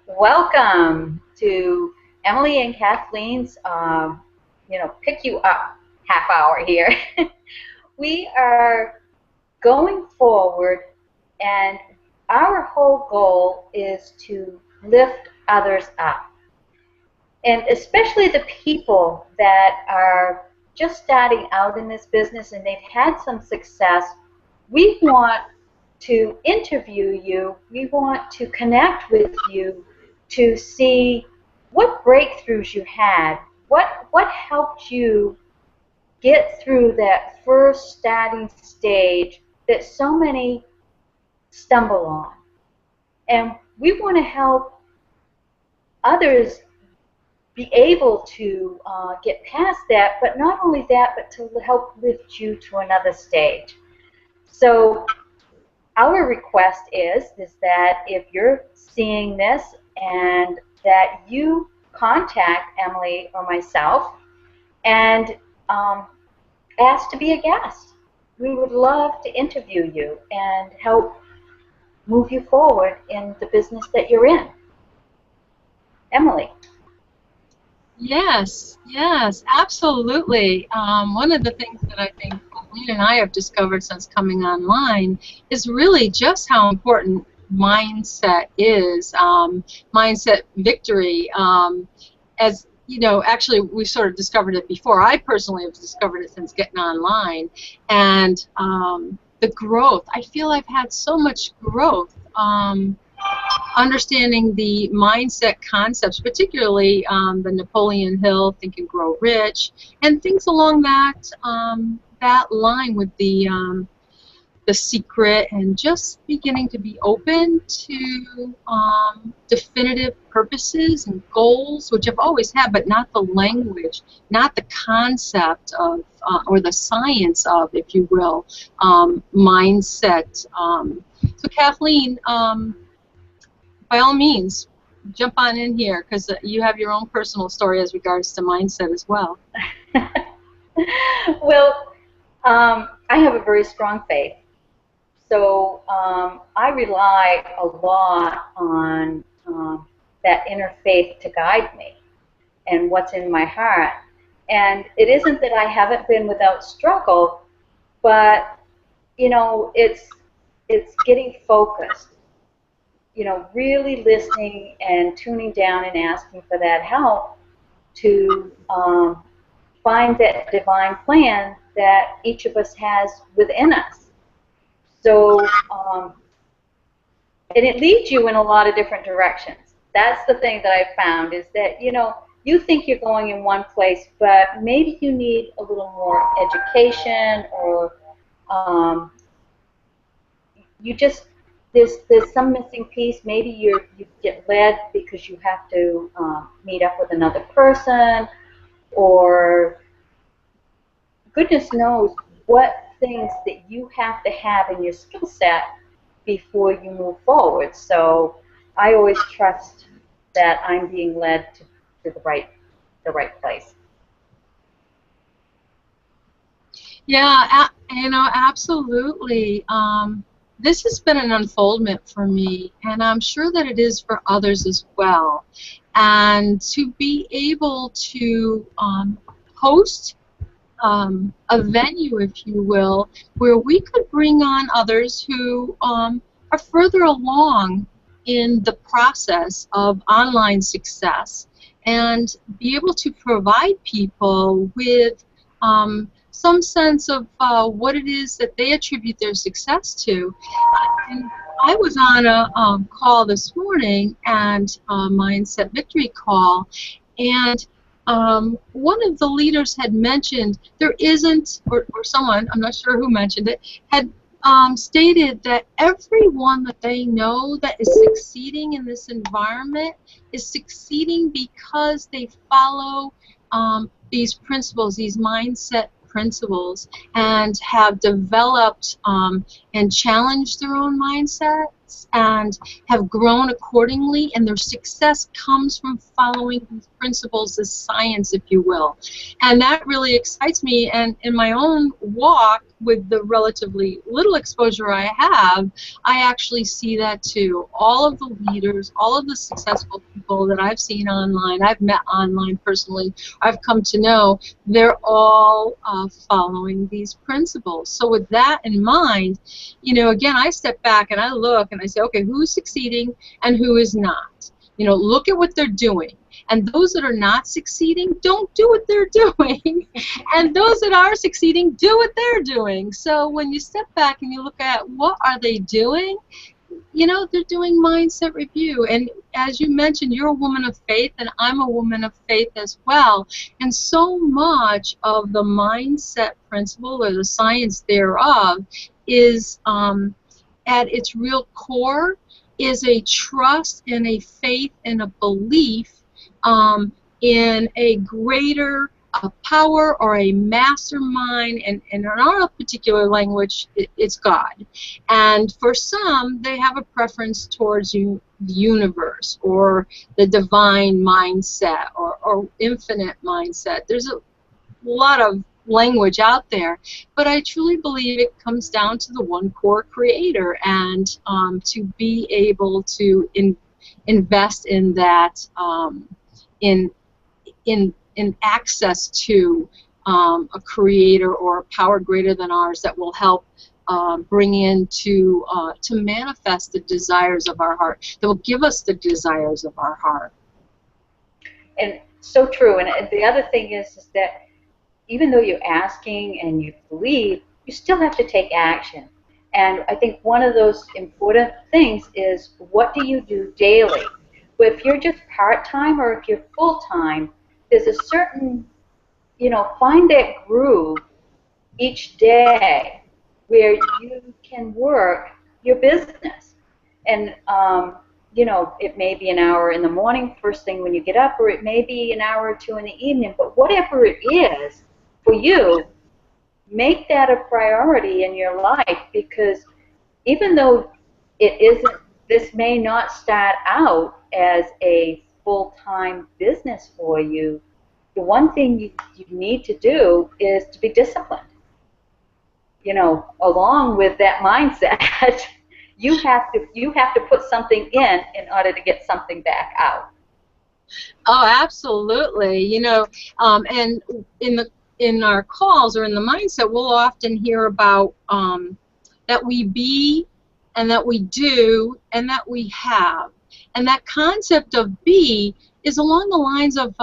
Welcome to Emily and Kathleen's, pick you up half hour here. We are going forward, and our whole goal is to lift others up. And especially the people that are just starting out in this business and they've had some success, we want to interview you, we want to connect with you to see what breakthroughs you had, what helped you get through that first starting stage that so many stumble on. And we want to help others be able to get past that, but not only that, but to help lift you to another stage. So our request is that if you're seeing this and that you contact Emily or myself and ask to be a guest. We would love to interview you and help move you forward in the business that you're in. Emily. Yes, absolutely. One of the things that I think Kathleen and I have discovered since coming online is really just how important mindset is, mindset victory. As you know, actually, we sort of discovered it before. I personally have discovered it since getting online, and the growth. I feel I've had so much growth. Understanding the mindset concepts, particularly the Napoleon Hill, Think and Grow Rich, and things along that that line with the secret, and just beginning to be open to definitive purposes and goals, which I've always had, but not the language, not the concept of, or the science of, if you will, mindset. So Kathleen, by all means, jump on in here, because you have your own personal story as regards to mindset as well. Well, I have a very strong faith. So I rely a lot on that inner faith to guide me and what's in my heart. And it isn't that I haven't been without struggle, but, you know, it's getting focused. You know, really listening and tuning down and asking for that help to find that divine plan that each of us has within us. So, and it leads you in a lot of different directions. That's the thing that I've found, is that, you know, you think you're going in one place, but maybe you need a little more education, or you just, there's some missing piece. Maybe you get led because you have to meet up with another person, or goodness knows what things that you have to have in your skill set before you move forward. So I always trust that I'm being led to the right place. Yeah, you know, absolutely. This has been an unfoldment for me, and I'm sure that it is for others as well. And to be able to host a venue, if you will, where we could bring on others who are further along in the process of online success, and be able to provide people with some sense of what it is that they attribute their success to. And I was on a call this morning, and a Mindset Victory call, and one of the leaders had mentioned there isn't, or someone, I'm not sure who mentioned it, had stated that everyone that they know that is succeeding in this environment is succeeding because they follow these principles, these mindset principles, and have developed and challenged their own mindsets and have grown accordingly, and their success comes from following these principles as science, if you will. And that really excites me, and in my own walk, with the relatively little exposure I have, I actually see that too. All of the leaders, all of the successful people that I've seen online, I've met online personally, I've come to know, they're all following these principles. So with that in mind, you know, again, I step back and I look and I say, okay, who's succeeding and who is not? You know, look at what they're doing. And those that are not succeeding, don't do what they're doing. And those that are succeeding, do what they're doing. So when you step back and you look at what are they doing, you know, they're doing mindset review. And as you mentioned, you're a woman of faith, and I'm a woman of faith as well. And so much of the mindset principle or the science thereof is at its real core is a trust and a faith and a belief in a greater power or a mastermind, and in our particular language, it's God. And for some, they have a preference towards the universe or the divine mindset or infinite mindset. There's a lot of language out there, but I truly believe it comes down to the one core creator, and to be able to invest in that, in access to a creator or a power greater than ours that will help bring in to manifest the desires of our heart, that will give us the desires of our heart. And so true. And the other thing is that even though you're asking and you believe, you still have to take action. And I think one of those important things is, what do you do daily? If you're just part-time or if you're full-time, there's a certain, you know, find that groove each day where you can work your business. And, you know, it may be an hour in the morning, first thing when you get up, or it may be an hour or two in the evening. But whatever it is for you, make that a priority in your life, because even though it isn't, this may not start out as a full-time business for you, the one thing you need to do is to be disciplined. You know, along with that mindset, you have to put something in order to get something back out. Oh, absolutely. You know, and in our calls or in the mindset, we'll often hear about that we be, and that we do, and that we have. And that concept of be is along the lines of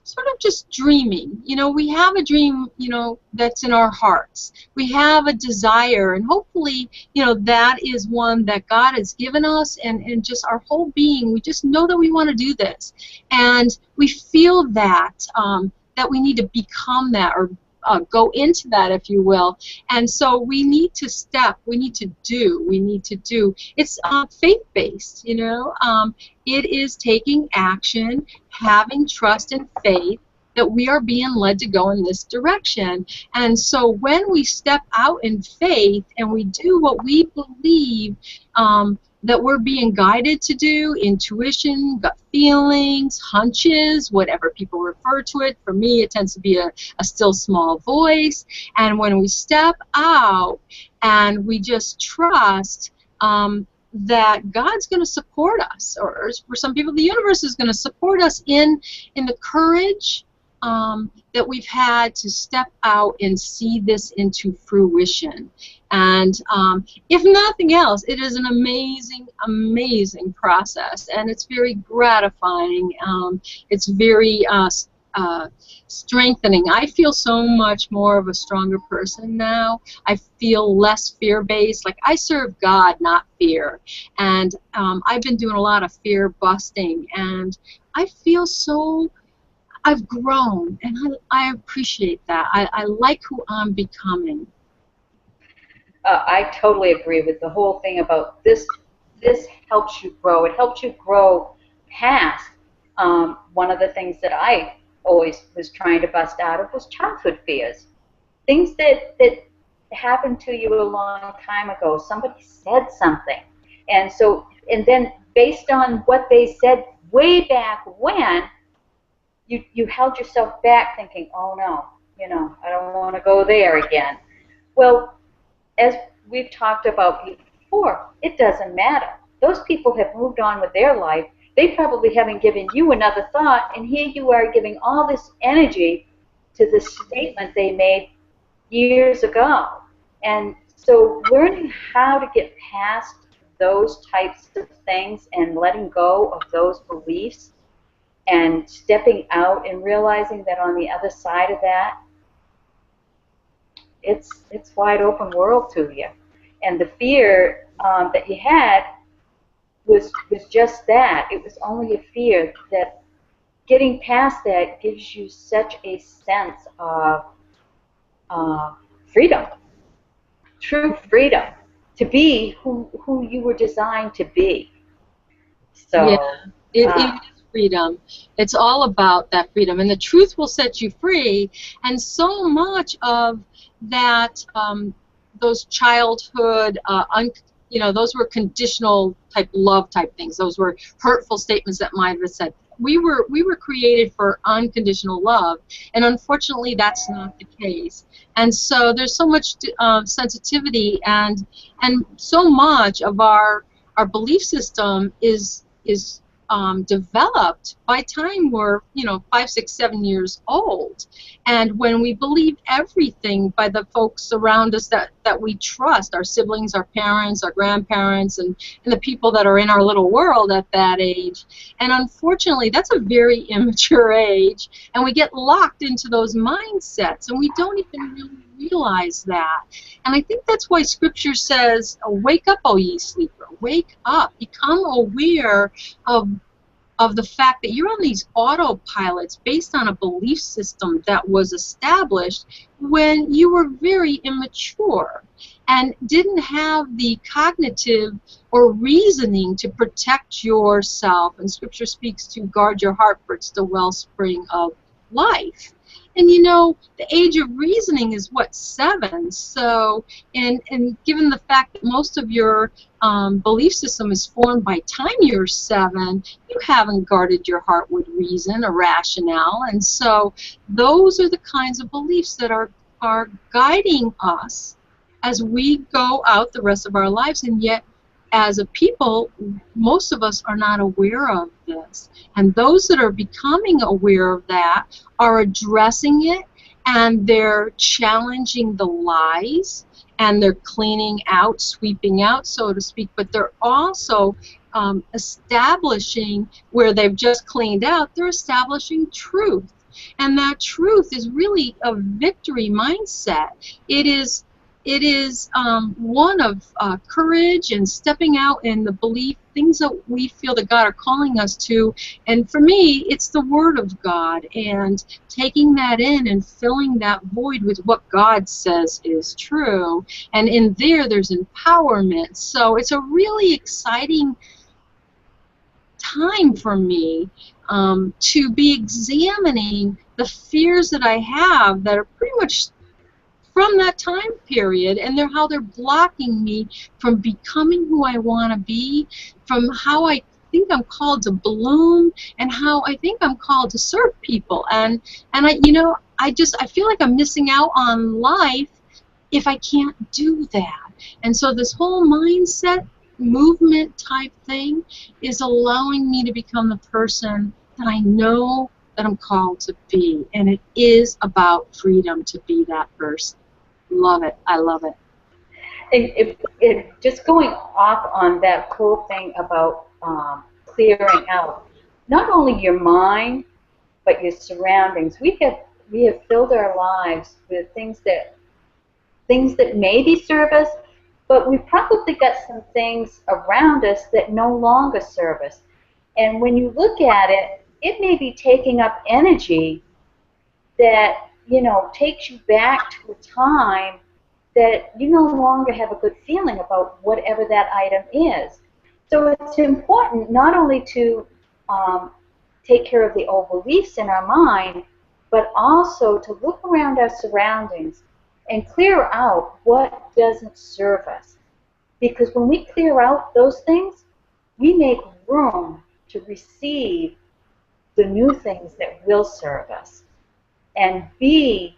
sort of just dreaming. You know, we have a dream, you know, that's in our hearts. We have a desire, and hopefully, you know, that is one that God has given us, and just our whole being, we just know that we want to do this. And we feel that, that we need to become that, or go into that, if you will. And so we need to do. It's faith-based, you know. It is taking action, having trust and faith that we are being led to go in this direction. And so when we step out in faith and we do what we believe that we're being guided to do, intuition, gut feelings, hunches, whatever people refer to it. For me, it tends to be a still small voice. And when we step out and we just trust that God's going to support us, or for some people, the universe is going to support us in the courage that we've had to step out and see this into fruition. And if nothing else, it is an amazing, amazing process, and it's very gratifying. It's very strengthening. I feel so much more of a stronger person now. I feel less fear-based. Like, I serve God, not fear. And I've been doing a lot of fear busting, and I feel so, I've grown, and I appreciate that. I like who I'm becoming. I totally agree with the whole thing about this. This helps you grow. It helps you grow past one of the things that I always was trying to bust out of was childhood fears. Things that happened to you a long time ago. Somebody said something. And so, and then based on what they said way back when, you held yourself back thinking, oh no, you know, I don't want to go there again. Well, as we've talked about before, it doesn't matter. Those people have moved on with their life. They probably haven't given you another thought, and here you are giving all this energy to the statement they made years ago. And so learning how to get past those types of things and letting go of those beliefs and stepping out and realizing that on the other side of that, it's wide open world to you. And the fear that you had was just that. It was only a fear. That getting past that gives you such a sense of freedom, true freedom, to be who you were designed to be. Yeah, So, it is freedom. It's all about that freedom, and the truth will set you free. And so much of that, those childhood, those were conditional type love type things. Those were hurtful statements that might have said. We were created for unconditional love, and unfortunately, that's not the case. And so there's so much sensitivity, and so much of our belief system is developed by time we're 5, 6, 7 years old, and when we believe everything by the folks around us that we trust, our siblings, our parents, our grandparents, and the people that are in our little world at that age. And unfortunately, that's a very immature age, and we get locked into those mindsets, and we don't even really realize that. And I think that's why Scripture says, "Wake up, O ye sleeper! Wake up! Become aware of the fact that you're on these autopilots based on a belief system that was established when you were very immature and didn't have the cognitive or reasoning to protect yourself." And Scripture speaks to guard your heart, for it's the wellspring of life. And the age of reasoning is what, 7? So, and given the fact that most of your belief system is formed by time you're 7, you haven't guarded your heart with reason or rationale. And so those are the kinds of beliefs that are guiding us as we go out the rest of our lives. And yet, as a people, most of us are not aware of this. And those that are becoming aware of that are addressing it, and they're challenging the lies, and they're cleaning out, sweeping out, so to speak, but they're also establishing, where they've just cleaned out, they're establishing truth. And that truth is really a victory mindset. It is one of courage and stepping out in the belief, things that we feel that God are calling us to. And for me, it's the Word of God, and taking that in and filling that void with what God says is true. And in there's empowerment. So it's a really exciting time for me to be examining the fears that I have that are pretty much from that time period, and how they're blocking me from becoming who I want to be, from how I think I'm called to bloom, and how I think I'm called to serve people. And I feel like I'm missing out on life if I can't do that. And so this whole mindset movement type thing is allowing me to become the person that I know that I'm called to be. And it is about freedom to be that person. Love it. I love it. Just going off on that cool thing about clearing out not only your mind but your surroundings. We have filled our lives with things that maybe serve us, but we've probably got some things around us that no longer serve us. And when you look at it, it may be taking up energy that takes you back to a time that you no longer have a good feeling about whatever that item is. So it's important not only to take care of the old beliefs in our mind, but also to look around our surroundings and clear out what doesn't serve us. Because when we clear out those things, we make room to receive the new things that will serve us and be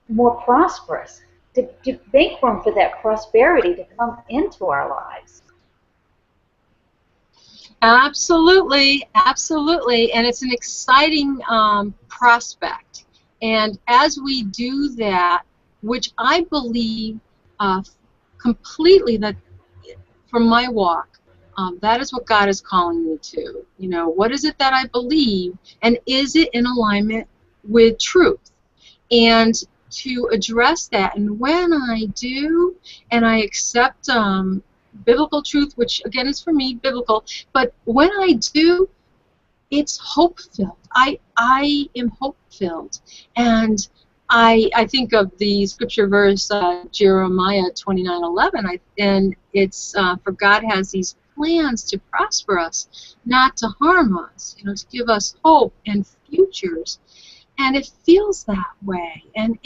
more prosperous, to make room for that prosperity to come into our lives. Absolutely, absolutely, and it's an exciting prospect. And as we do that, which I believe completely that from my walk, that is what God is calling me to. You know, what is it that I believe, and is it in alignment with truth? And to address that, and when I do, and I accept biblical truth, which again is for me biblical, but when I do, it's hope filled. I am hope filled, and I think of the scripture verse Jeremiah 29:11, and it's for God has these plans to prosper us, not to harm us, you know, to give us hope and futures, and it feels that way, and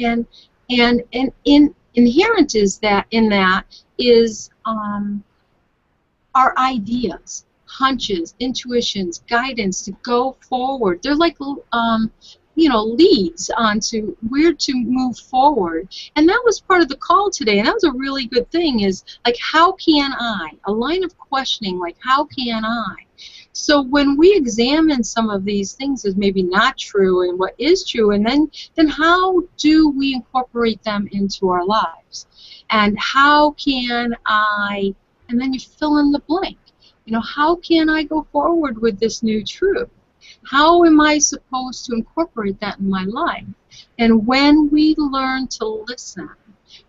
inherent is that in that is our ideas, hunches, intuitions, guidance to go forward. They're like, you know, leads onto where to move forward. And that was part of the call today, and that was a really good thing, is like, how can I? A line of questioning, like, how can I? So when we examine some of these things as maybe not true and what is true, and then how do we incorporate them into our lives? And how can I, and then you fill in the blank. You know, how can I go forward with this new truth? How am I supposed to incorporate that in my life? And when we learn to listen,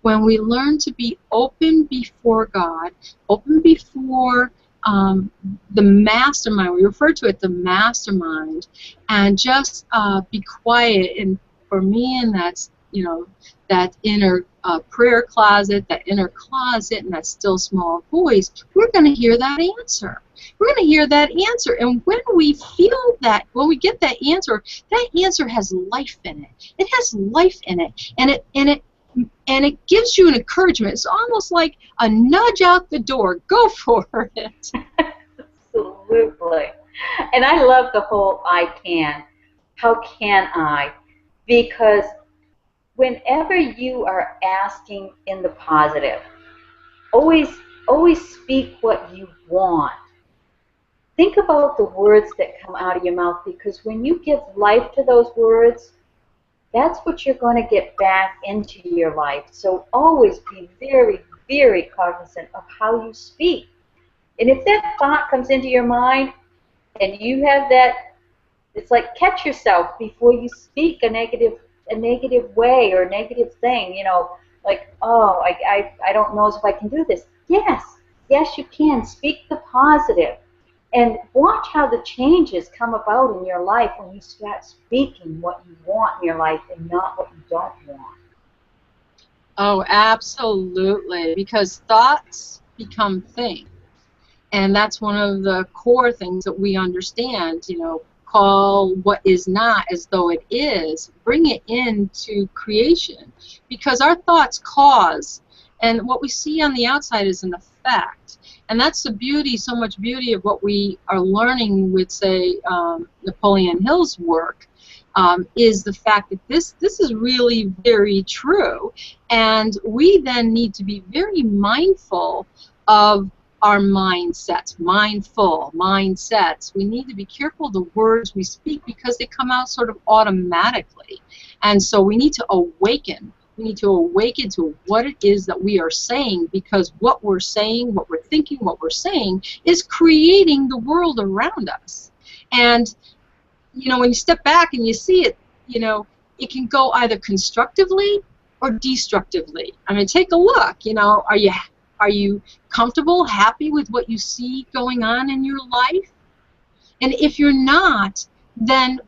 when we learn to be open before God, open before the mastermind, we refer to it the mastermind, and just be quiet. And for me, and that's, you know, that inner prayer closet, that inner closet, and that still small voice, we're going to hear that answer. We're going to hear that answer. And when we feel that, when we get that answer has life in it. It has life in it. And it gives you an encouragement. It's almost like a nudge out the door. Go for it. Absolutely. And I love the whole I can. How can I? Because whenever you are asking in the positive, always speak what you want. Think about the words that come out of your mouth, because when you give life to those words, that's what you're going to get back into your life. So always be very, very cognizant of how you speak. And if that thought comes into your mind and you have that, it's like, catch yourself before you speak a negative way or a negative thing, you know, like, oh, I don't know if I can do this. Yes, you can. Speak the positive. And watch how the changes come about in your life when you start speaking what you want in your life and not what you don't want. Oh, absolutely, because thoughts become things. And that's one of the core things that we understand, you know, call what is not as though it is, bring it into creation, because our thoughts cause, and what we see on the outside is an effect. And that's the beauty, so much beauty of what we are learning with, say, Napoleon Hill's work, is the fact that this is really very true. And we then need to be very mindful of our mindsets, mindful mindsets. We need to be careful of the words we speak, because they come out sort of automatically. And so we need to awaken. We need to awaken to what it is that we are saying, because what we're saying, what we're thinking, what we're saying is creating the world around us. And, you know, when you step back and you see it, you know, it can go either constructively or destructively. I mean, take a look, you know, are you comfortable, happy with what you see going on in your life? And if you're not, then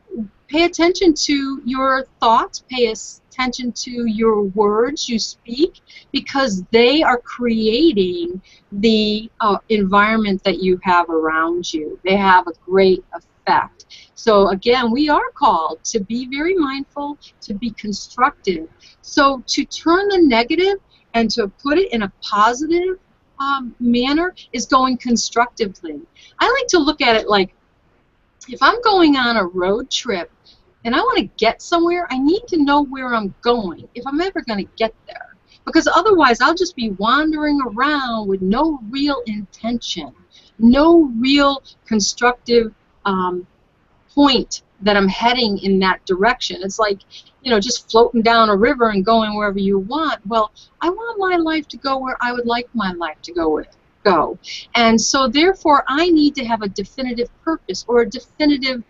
pay attention to your thoughts, pay attention to your words you speak, because they are creating the environment that you have around you. They have a great effect. So again, we are called to be very mindful, to be constructive. So to turn the negative and to put it in a positive manner is going constructively. I like to look at it like, if I'm going on a road trip and I want to get somewhere, I need to know where I'm going if I'm ever going to get there. Because otherwise, I'll just be wandering around with no real intention, no real constructive point that I'm heading in that direction. It's like, you know, just floating down a river and going wherever you want. Well, I want my life to go where I would like my life to go. And so therefore, I need to have a definitive purpose or a definitive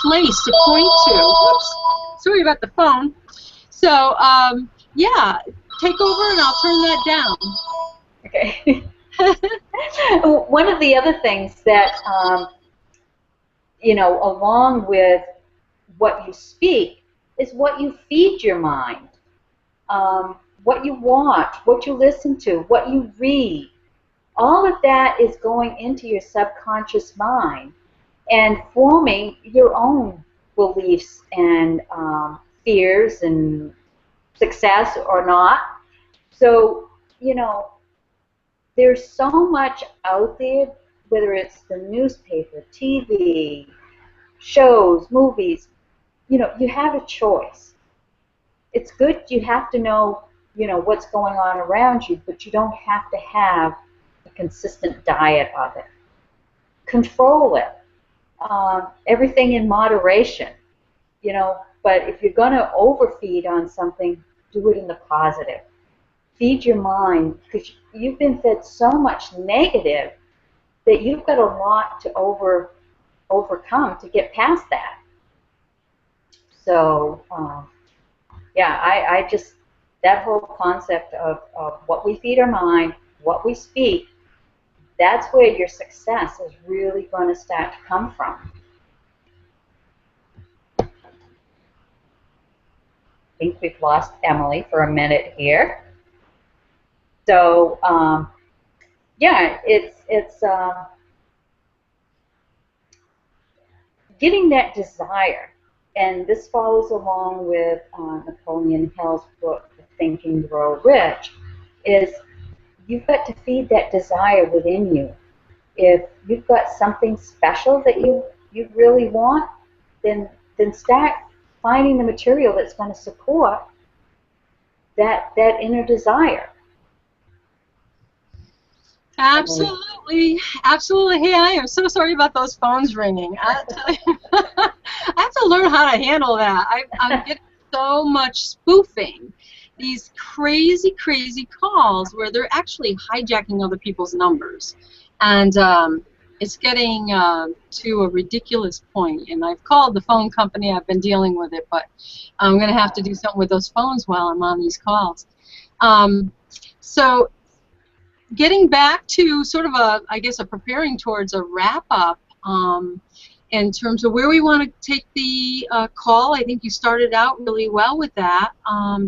place to point to. Whoops, sorry about the phone. So, yeah, take over and I'll turn that down. Okay. One of the other things that, you know, along with what you speak, is what you feed your mind. What you watch, what you listen to, what you read. All of that is going into your subconscious mind and forming your own beliefs and fears and success or not. So, you know, there's so much out there, whether it's the newspaper, TV, shows, movies, you know, you have a choice. It's good you have to know, you know, what's going on around you, but you don't have to have a consistent diet of it. Control it. Everything in moderation, you know, but if you're going to overfeed on something, do it in the positive. Feed your mind, because you've been fed so much negative that you've got a lot to overcome to get past that. So, yeah, I just, that whole concept of what we feed our mind, what we speak, that's where your success is really going to start to come from. I think we've lost Emily for a minute here. So, yeah, it's getting that desire, and this follows along with Napoleon Hill's book, Think and Grow Rich, is you've got to feed that desire within you. If you've got something special that you really want, then start finding the material that's going to support that inner desire. Absolutely, absolutely. Hey, I am so sorry about those phones ringing. I tell you, I have to learn how to handle that. I'm getting so much spoofing. These crazy, crazy calls where they're actually hijacking other people's numbers. And it's getting to a ridiculous point. And I've called the phone company. I've been dealing with it. But I'm going to have to do something with those phones while I'm on these calls. So getting back to sort of I guess, preparing towards a wrap-up in terms of where we want to take the call. I think you started out really well with that.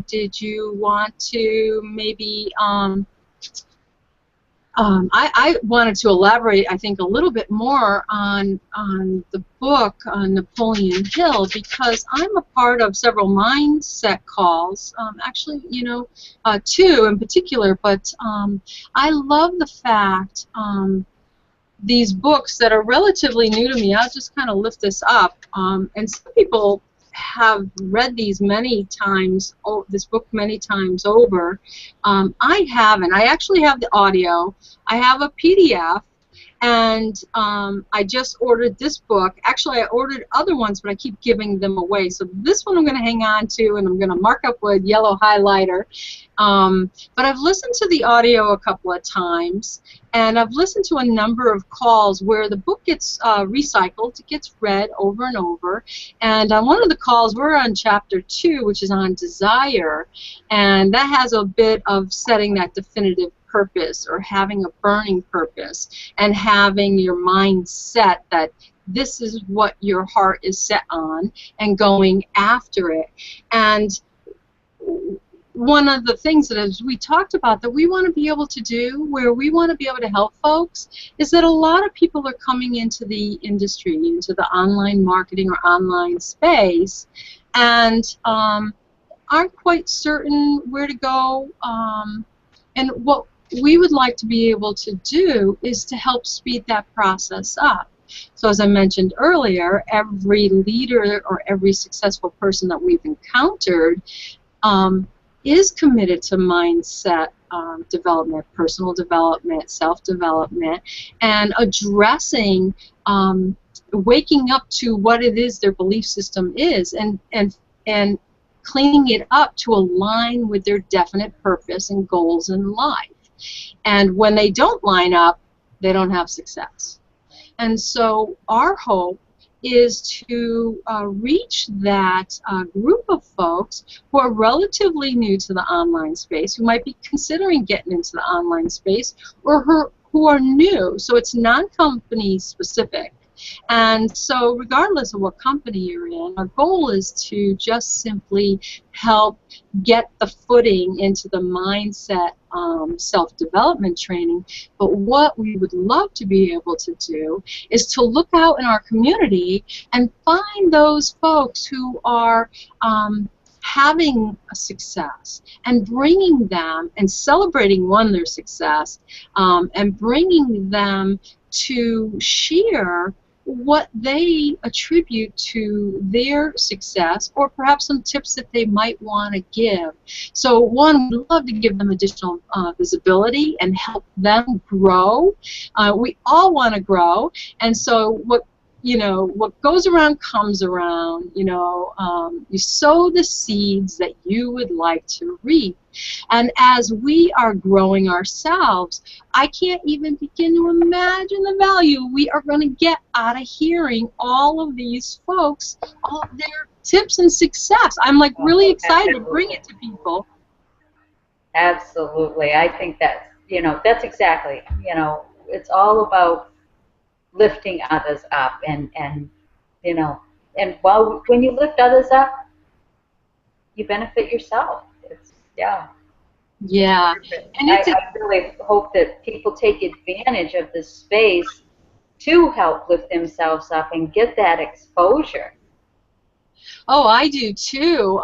Did you want to maybe, I wanted to elaborate, I think, a little bit more on the book on Napoleon Hill, because I'm a part of several mindset calls, actually, you know, two in particular, but I love the fact these books that are relatively new to me, I'll just kind of lift this up, and some people have read these many times, this book many times over. I haven't. I actually have the audio. I have a PDF, and I just ordered this book. Actually, I ordered other ones, but I keep giving them away. So this one I'm going to hang on to, and I'm going to mark up with yellow highlighter. But I've listened to the audio a couple of times, and I've listened to a number of calls where the book gets recycled. It gets read over and over. And on one of the calls, we're on chapter 2, which is on desire, and that has a bit of setting that definitive purpose, or having a burning purpose, and having your mind set that this is what your heart is set on, and going after it. And one of the things that, as we talked about, that we want to be able to do, where we want to be able to help folks, is that a lot of people are coming into the industry, into the online marketing or online space, and aren't quite certain where to go. And what we would like to be able to do is to help speed that process up. So as I mentioned earlier, every leader or every successful person that we've encountered is committed to mindset development, personal development, self-development, and addressing, waking up to what it is their belief system is, and cleaning it up to align with their definite purpose and goals in life. And when they don't line up, they don't have success. And so our hope is to reach that group of folks who are relatively new to the online space, who might be considering getting into the online space, or who are new. So it's non-company specific. And so regardless of what company you're in, our goal is to just simply help get the footing into the mindset self-development training. But what we would love to be able to do is to look out in our community and find those folks who are having a success and bringing them and celebrating, one, their success, and bringing them to share what they attribute to their success, or perhaps some tips that they might want to give. So one, we'd love to give them additional visibility and help them grow. We all want to grow, and so what goes around comes around. You sow the seeds that you would like to reap. And as we are growing ourselves, I can't even begin to imagine the value we are going to get out of hearing all of these folks, all of their tips and success. I'm like really excited to bring it to people. Absolutely. I think that's exactly, it's all about lifting others up, and when you lift others up, you benefit yourself. Yeah. And I really hope that people take advantage of this space to help lift themselves up and get that exposure. Oh, I do too.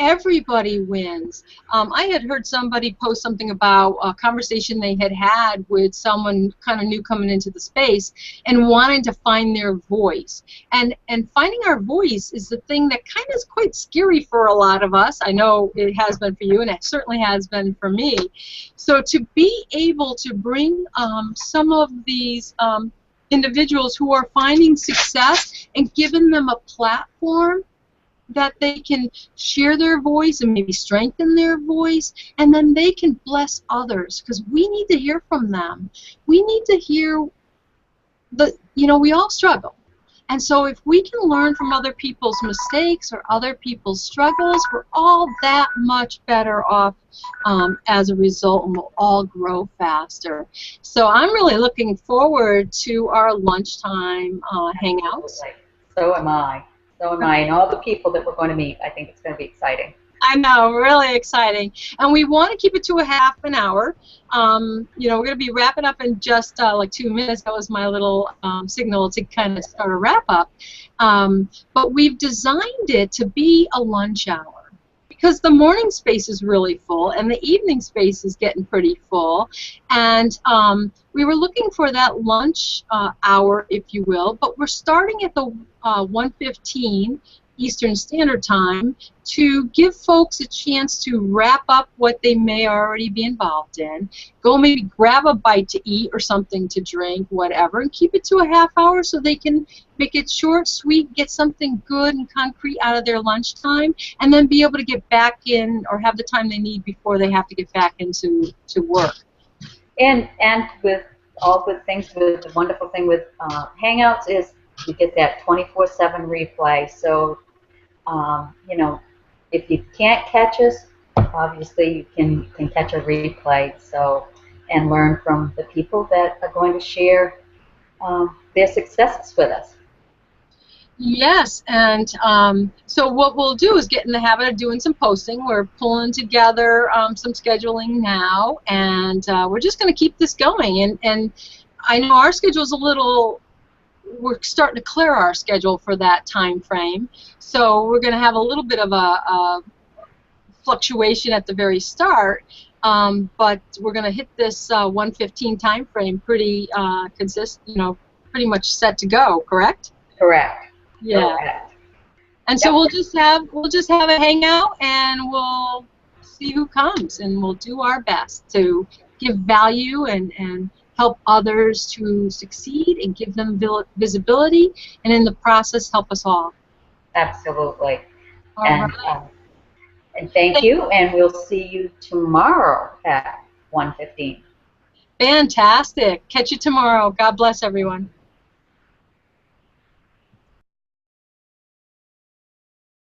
Everybody wins. I had heard somebody post something about a conversation they had had with someone kind of new coming into the space and wanting to find their voice. And finding our voice is the thing that kind of is quite scary for a lot of us. I know it has been for you, and it certainly has been for me. So to be able to bring some of these individuals who are finding success and giving them a platform that they can share their voice and maybe strengthen their voice, and then they can bless others, because we need to hear from them. We need to hear we all struggle. And so if we can learn from other people's mistakes or other people's struggles, we're all that much better off as a result, and we'll all grow faster. So I'm really looking forward to our lunchtime hangouts. So am I. And all the people that we're going to meet. I think it's going to be exciting. I know, really exciting. And we want to keep it to a half an hour. We're going to be wrapping up in just like 2 minutes. That was my little signal to kind of start a wrap up. But we've designed it to be a lunch hour, because the morning space is really full and the evening space is getting pretty full. And we were looking for that lunch hour, if you will, but we're starting at the 1:15 Eastern Standard Time to give folks a chance to wrap up what they may already be involved in, go maybe grab a bite to eat or something to drink, whatever, and keep it to a half hour so they can make it short, sweet, get something good and concrete out of their lunchtime, and then be able to get back in or have the time they need before they have to get back into work. And with all good things, with the wonderful thing with Hangouts is you get that 24/7 replay. So, if you can't catch us, obviously you can catch a replay. So, and learn from the people that are going to share their successes with us. Yes, and so what we'll do is get in the habit of doing some posting. We're pulling together some scheduling now, and we're just going to keep this going. And I know our schedule's we're starting to clear our schedule for that time frame, so we're going to have a little bit of a fluctuation at the very start, but we're going to hit this 1:15 time frame pretty pretty much set to go, correct? Correct. Yeah. Correct. And so we'll just have a hangout, and we'll see who comes, and we'll do our best to give value and help others to succeed and give them visibility, and in the process help us all. Absolutely. All And right. and thank you, and we'll see you tomorrow at 1:15. Fantastic. Catch you tomorrow. God bless everyone.